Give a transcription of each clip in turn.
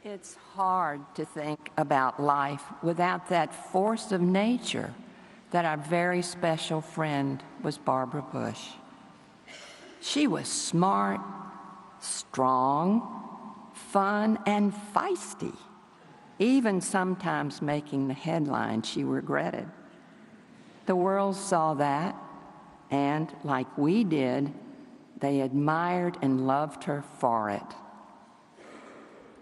It's hard to think about life without that force of nature that our very special friend was Barbara Bush. She was smart, strong, fun, and feisty, even sometimes making the headlines she regretted. The world saw that, and like we did, they admired and loved her for it.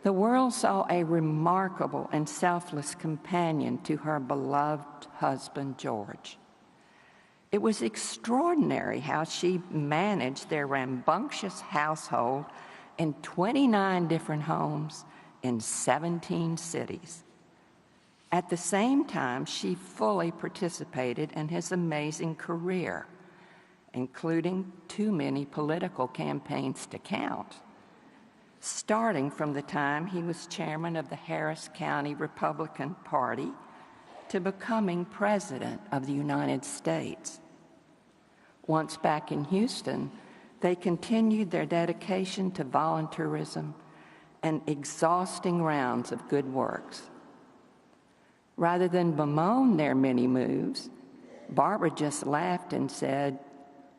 The world saw a remarkable and selfless companion to her beloved husband, George. It was extraordinary how she managed their rambunctious household in 29 different homes in 17 cities. At the same time, she fully participated in his amazing career, including too many political campaigns to count, starting from the time he was chairman of the Harris County Republican Party to becoming president of the United States. Once back in Houston, they continued their dedication to volunteerism and exhausting rounds of good works. Rather than bemoan their many moves, Barbara just laughed and said,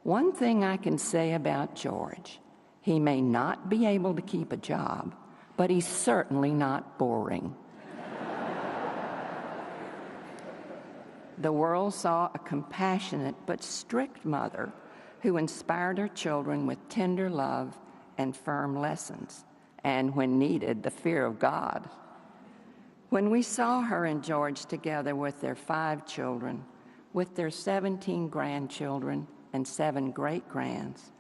"One thing I can say about George, he may not be able to keep a job, but he's certainly not boring." The world saw a compassionate but strict mother who inspired her children with tender love and firm lessons, and when needed, the fear of God. When we saw her and George together with their 5 children, with their 17 grandchildren and 7 great-grands,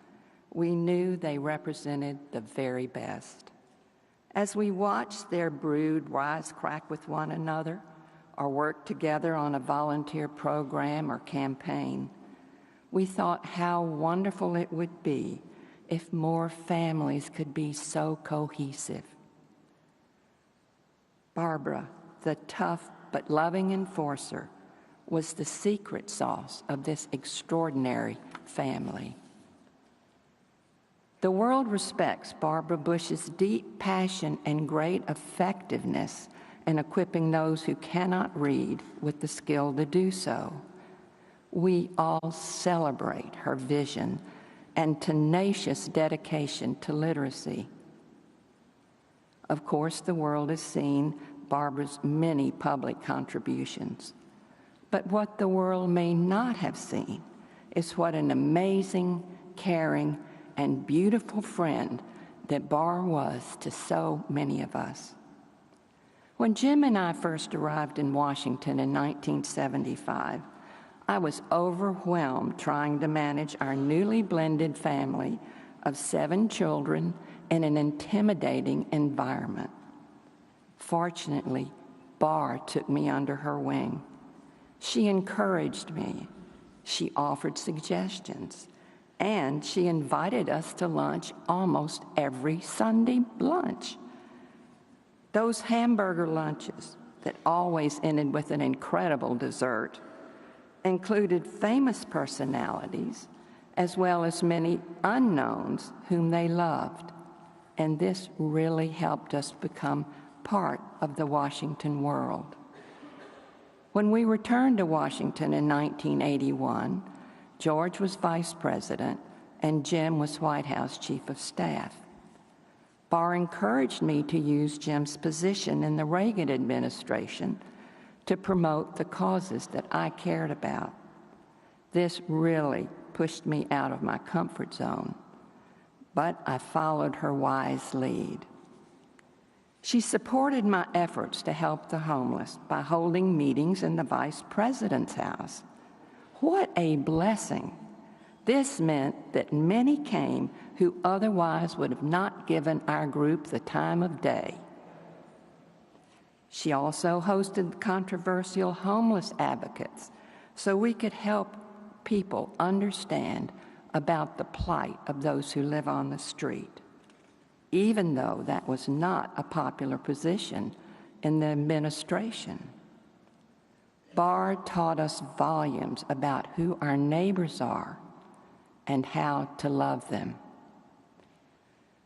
we knew they represented the very best. As we watched their brood wisecrack with one another or work together on a volunteer program or campaign, we thought how wonderful it would be if more families could be so cohesive. Barbara, the tough but loving enforcer, was the secret sauce of this extraordinary family. The world respects Barbara Bush's deep passion and great effectiveness in equipping those who cannot read with the skill to do so. We all celebrate her vision and tenacious dedication to literacy. Of course, the world has seen Barbara's many public contributions, but what the world may not have seen is what an amazing, caring, and beautiful friend that Barbara was to so many of us. When Jim and I first arrived in Washington in 1975, I was overwhelmed trying to manage our newly blended family of 7 children in an intimidating environment. Fortunately, Barr took me under her wing. She encouraged me. She offered suggestions. And she invited us to lunch almost every Sunday lunch. Those hamburger lunches that always ended with an incredible dessert included famous personalities as well as many unknowns whom they loved. And this really helped us become part of the Washington world. When we returned to Washington in 1981, George was vice president and Jim was White House chief of staff. Barr encouraged me to use Jim's position in the Reagan administration to promote the causes that I cared about. This really pushed me out of my comfort zone, but I followed her wise lead. She supported my efforts to help the homeless by holding meetings in the vice president's house. What a blessing. This meant that many came who otherwise would have not given our group the time of day. She also hosted the controversial homeless advocates so we could help people understand about the plight of those who live on the street, even though that was not a popular position in the administration. Barr taught us volumes about who our neighbors are and how to love them.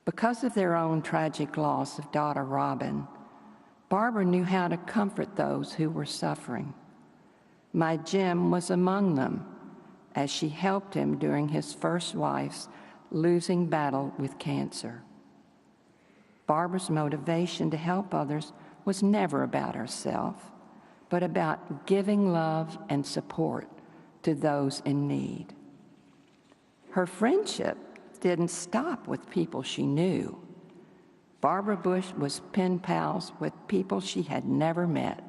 Because of their own tragic loss of daughter Robin, Barbara knew how to comfort those who were suffering. My Jim was among them as she helped him during his first wife's losing battle with cancer. Barbara's motivation to help others was never about herself, but about giving love and support to those in need. Her friendship didn't stop with people she knew. Barbara Bush was pen pals with people she had never met.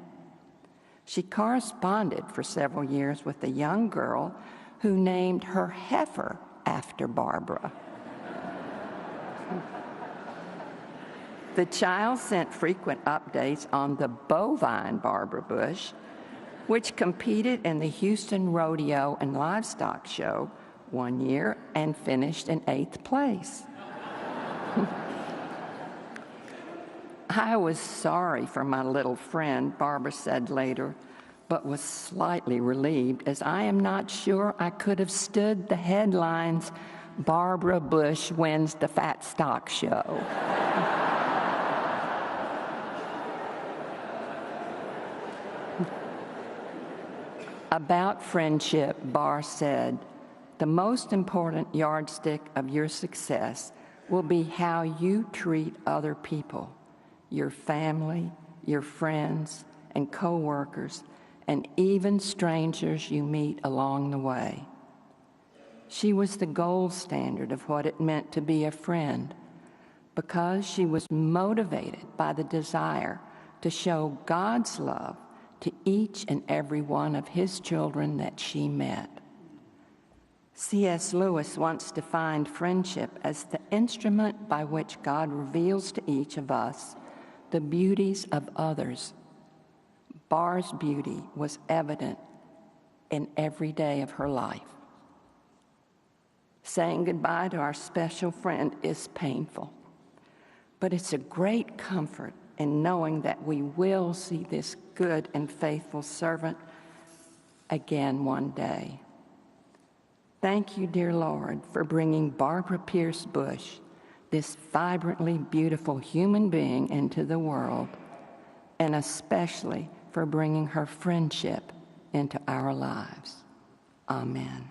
She corresponded for several years with a young girl who named her heifer after Barbara. The child sent frequent updates on the bovine Barbara Bush, which competed in the Houston Rodeo and Livestock Show one year and finished in 8th place. I was sorry for my little friend, Barbara said later, but was slightly relieved, as I am not sure I could have stood the headlines, "Barbara Bush wins the Fat Stock Show." About friendship, Barr said, "The most important yardstick of your success will be how you treat other people, your family, your friends, and co-workers, and even strangers you meet along the way." She was the gold standard of what it meant to be a friend, because she was motivated by the desire to show God's love to each and every one of his children that she met. C.S. Lewis once defined friendship as the instrument by which God reveals to each of us the beauties of others. Barr's beauty was evident in every day of her life. Saying goodbye to our special friend is painful, but it's a great comfort in knowing that we will see this good and faithful servant again one day. Thank you, dear Lord, for bringing Barbara Pierce Bush, this vibrantly beautiful human being, into the world, and especially for bringing her friendship into our lives. Amen.